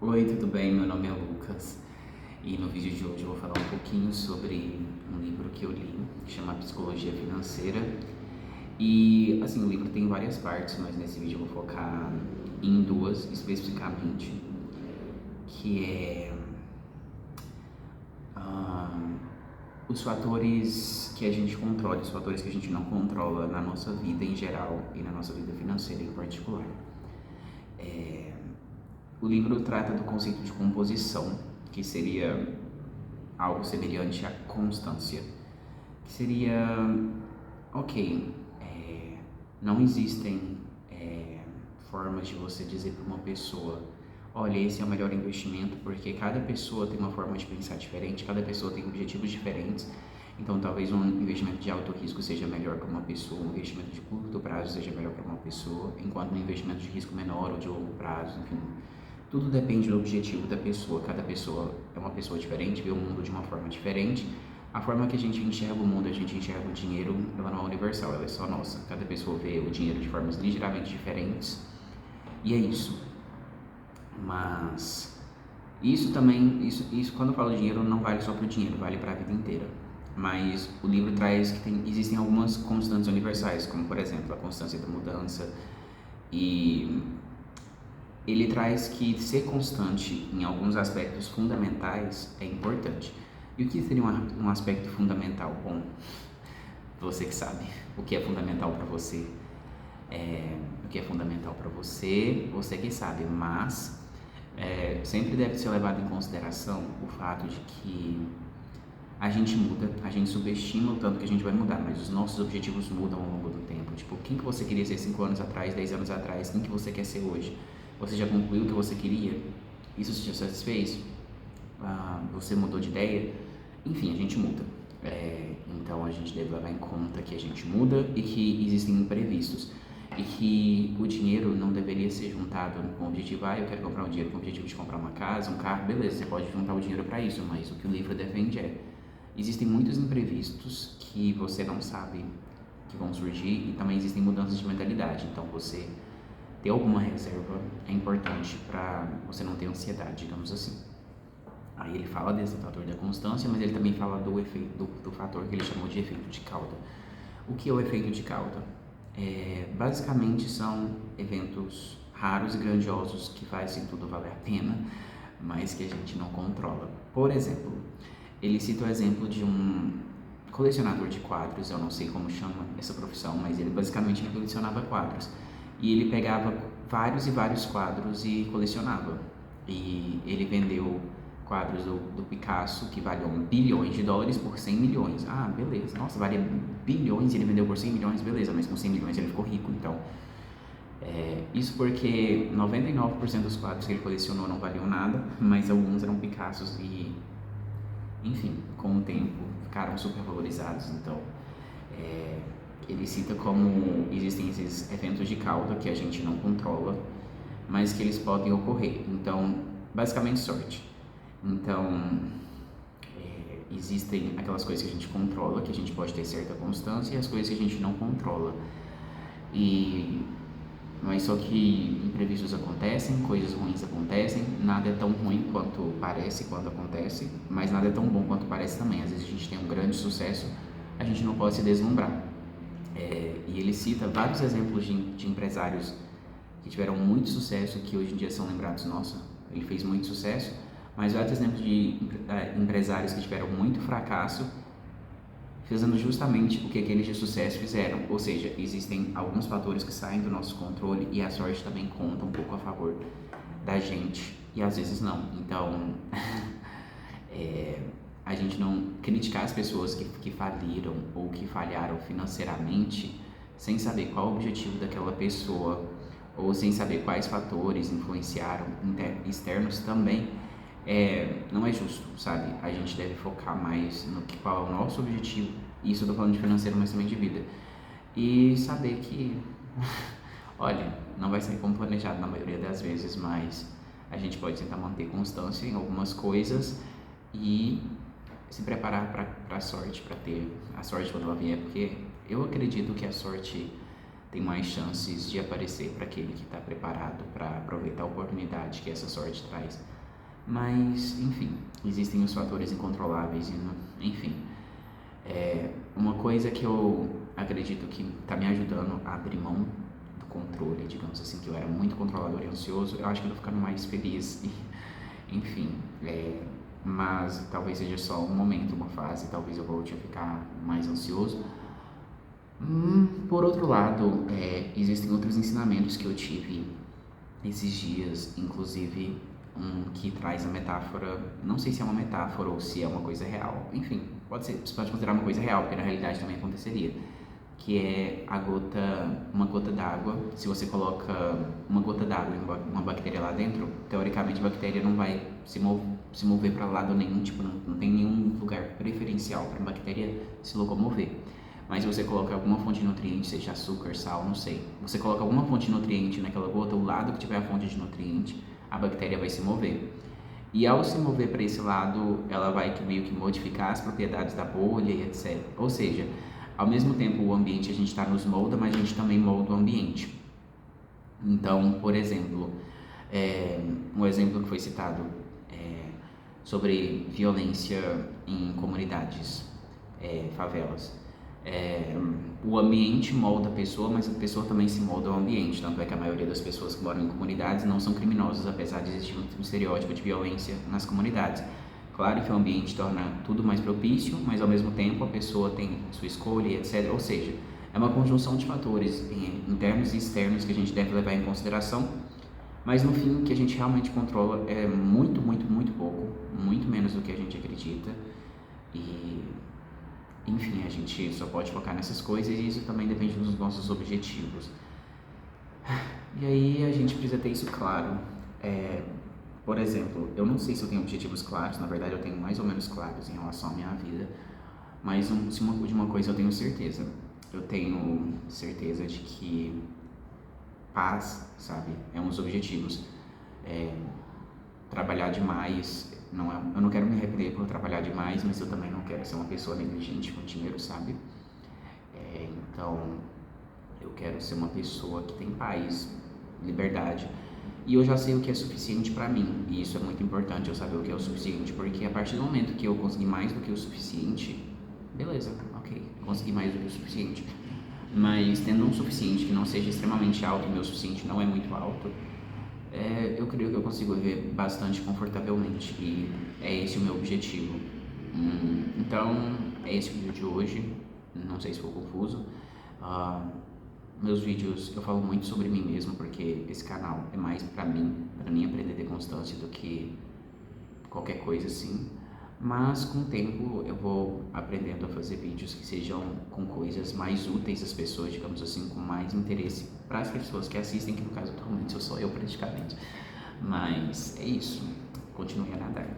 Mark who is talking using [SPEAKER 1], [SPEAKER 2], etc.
[SPEAKER 1] Oi, tudo bem? Meu nome é Lucas e no vídeo de hoje eu vou falar um pouquinho sobre um livro que eu li, que chama Psicologia Financeira. E assim, o livro tem várias partes, mas nesse vídeo eu vou focar em duas especificamente, que é ah, os fatores que a gente controla, os fatores que a gente não controla na nossa vida em geral e na nossa vida financeira em particular. O livro trata do conceito de composição, que seria algo semelhante à constância, que seria, ok, não existem formas de você dizer para uma pessoa, olha, esse é o melhor investimento, porque cada pessoa tem uma forma de pensar diferente, cada pessoa tem objetivos diferentes. Então, talvez um investimento de alto risco seja melhor para uma pessoa, um investimento de curto prazo seja melhor para uma pessoa, enquanto um investimento de risco menor ou de longo prazo, enfim. Tudo depende do objetivo da pessoa. Cada pessoa é uma pessoa diferente, vê o mundo de uma forma diferente. A forma que a gente enxerga o mundo, a gente enxerga o dinheiro, ela não é universal, ela é só nossa. Cada pessoa vê o dinheiro de formas ligeiramente diferentes. E é isso. Mas isso também, isso quando eu falo dinheiro, não vale só para o dinheiro, vale para a vida inteira. Mas o livro traz que existem algumas constantes universais, como por exemplo a constância da mudança, e ele traz que ser constante em alguns aspectos fundamentais é importante. E o que seria um aspecto fundamental? Bom, você que sabe o que é fundamental para você. O que é fundamental para você, você que sabe, mas sempre deve ser levado em consideração o fato de que a gente muda, a gente subestima o tanto que a gente vai mudar, mas os nossos objetivos mudam ao longo do tempo. Tipo, quem que você queria ser 5 anos atrás, 10 anos atrás, quem que você quer ser hoje? Você já concluiu o que você queria? Isso te satisfez? Você mudou de ideia? Enfim, a gente muda. Então a gente deve levar em conta que a gente muda e que existem imprevistos. E que o dinheiro não deveria ser juntado com o objetivo, eu quero comprar um dinheiro com o objetivo de comprar uma casa, um carro, beleza, você pode juntar o dinheiro para isso, mas o que o livro defende existem muitos imprevistos que você não sabe que vão surgir e também existem mudanças de mentalidade, então você ter alguma reserva é importante para você não ter ansiedade, digamos assim. Aí ele fala desse fator da constância, mas ele também fala do efeito, do fator que ele chamou de efeito de cauda. O que é o efeito de cauda? Basicamente são eventos raros e grandiosos que fazem tudo valer a pena, mas que a gente não controla. Por exemplo, ele cita o exemplo de um colecionador de quadros, eu não sei como chama essa profissão, mas ele basicamente colecionava quadros. E ele pegava vários e vários quadros e colecionava. E ele vendeu quadros do Picasso que valiam bilhões de dólares por 100 milhões. Ah, beleza. Nossa, valia bilhões e ele vendeu por 100 milhões, beleza, mas com 100 milhões ele ficou rico, então. Isso porque 99% dos quadros que ele colecionou não valiam nada, mas alguns eram Picassos e, enfim, com o tempo ficaram super valorizados. Então, ele cita como existem esses eventos de cauda que a gente não controla, mas que eles podem ocorrer. Então, basicamente sorte. Então, existem aquelas coisas que a gente controla, que a gente pode ter certa constância, e as coisas que a gente não controla. Mas só que imprevistos acontecem, coisas ruins acontecem, nada é tão ruim quanto parece quando acontece, mas nada é tão bom quanto parece também. Às vezes a gente tem um grande sucesso, a gente não pode se deslumbrar. E ele cita vários exemplos de empresários que tiveram muito sucesso, que hoje em dia são lembrados, nossa, ele fez muito sucesso, mas vários exemplos de empresários que tiveram muito fracasso, fazendo justamente o que aqueles de sucesso fizeram. Ou seja, existem alguns fatores que saem do nosso controle e a sorte também conta um pouco a favor da gente, e às vezes não. Então, a gente não criticar as pessoas que faliram ou que falharam financeiramente sem saber qual o objetivo daquela pessoa ou sem saber quais fatores influenciaram externos também, não é justo, sabe? A gente deve focar mais no qual é o nosso objetivo, isso eu tô falando de financeiro, mas também de vida, e saber que, olha, não vai ser como planejado na maioria das vezes, mas a gente pode tentar manter constância em algumas coisas e se preparar para a sorte, para ter a sorte quando ela vier, porque eu acredito que a sorte tem mais chances de aparecer para aquele que está preparado para aproveitar a oportunidade que essa sorte traz. Mas, enfim, existem os fatores incontroláveis e, enfim, uma coisa que eu acredito que está me ajudando a abrir mão do controle, digamos assim, que eu era muito controlador e ansioso, eu acho que eu tô ficando mais feliz e, enfim, mas talvez seja só um momento, uma fase, talvez eu volte a ficar mais ansioso. Por outro lado, existem outros ensinamentos que eu tive esses dias, inclusive que traz a metáfora, não sei se é uma metáfora ou se é uma coisa real, enfim, você pode considerar uma coisa real, porque na realidade também aconteceria, que é uma gota d'água. Se você coloca uma gota d'água e uma bactéria lá dentro, teoricamente a bactéria não vai se mover para lado nenhum, tipo, não tem nenhum lugar preferencial para a bactéria se locomover. Mas se você coloca alguma fonte de nutriente, seja açúcar, sal, não sei, você coloca alguma fonte de nutriente naquela gota, o lado que tiver a fonte de nutriente, a bactéria vai se mover. E ao se mover para esse lado, ela vai meio que modificar as propriedades da bolha e etc. Ou seja, ao mesmo tempo o ambiente a gente está nos molda, mas a gente também molda o ambiente. Então, por exemplo, um exemplo que foi citado sobre violência em comunidades, favelas. O ambiente molda a pessoa, mas a pessoa também se molda ao ambiente. Tanto é que a maioria das pessoas que moram em comunidades não são criminosos, apesar de existir um estereótipo de violência nas comunidades. Claro que o ambiente torna tudo mais propício, mas ao mesmo tempo a pessoa tem sua escolha, etc. Ou seja, é uma conjunção de fatores internos e externos que a gente deve levar em consideração, mas no fim o que a gente realmente controla é muito, muito, muito pouco, muito menos do que a gente acredita. E enfim, a gente só pode focar nessas coisas e isso também depende dos nossos objetivos. E aí a gente precisa ter isso claro. Por exemplo, eu não sei se eu tenho objetivos claros, na verdade eu tenho mais ou menos claros em relação à minha vida, mas de uma coisa eu tenho certeza. Eu tenho certeza de que paz, sabe, é um dos objetivos. Trabalhar demais, eu não quero me arrepender por trabalhar demais, mas eu também não quero ser uma pessoa negligente com dinheiro, sabe? Então, eu quero ser uma pessoa que tem paz, liberdade, e eu já sei o que é suficiente pra mim, e isso é muito importante, eu saber o que é o suficiente, porque a partir do momento que eu conseguir mais do que o suficiente, beleza, ok, consegui mais do que o suficiente, mas tendo um suficiente que não seja extremamente alto, o meu suficiente não é muito alto, eu creio que eu consigo viver bastante confortavelmente, e é esse o meu objetivo. Então, é esse o vídeo de hoje, não sei se ficou confuso. Meus vídeos, eu falo muito sobre mim mesmo, porque esse canal é mais pra mim aprender a ter constância do que qualquer coisa assim. Mas com o tempo eu vou aprendendo a fazer vídeos que sejam com coisas mais úteis às pessoas, digamos assim, com mais interesse para as pessoas que assistem, que no caso atualmente sou só eu praticamente. Mas é isso, continue a nadar.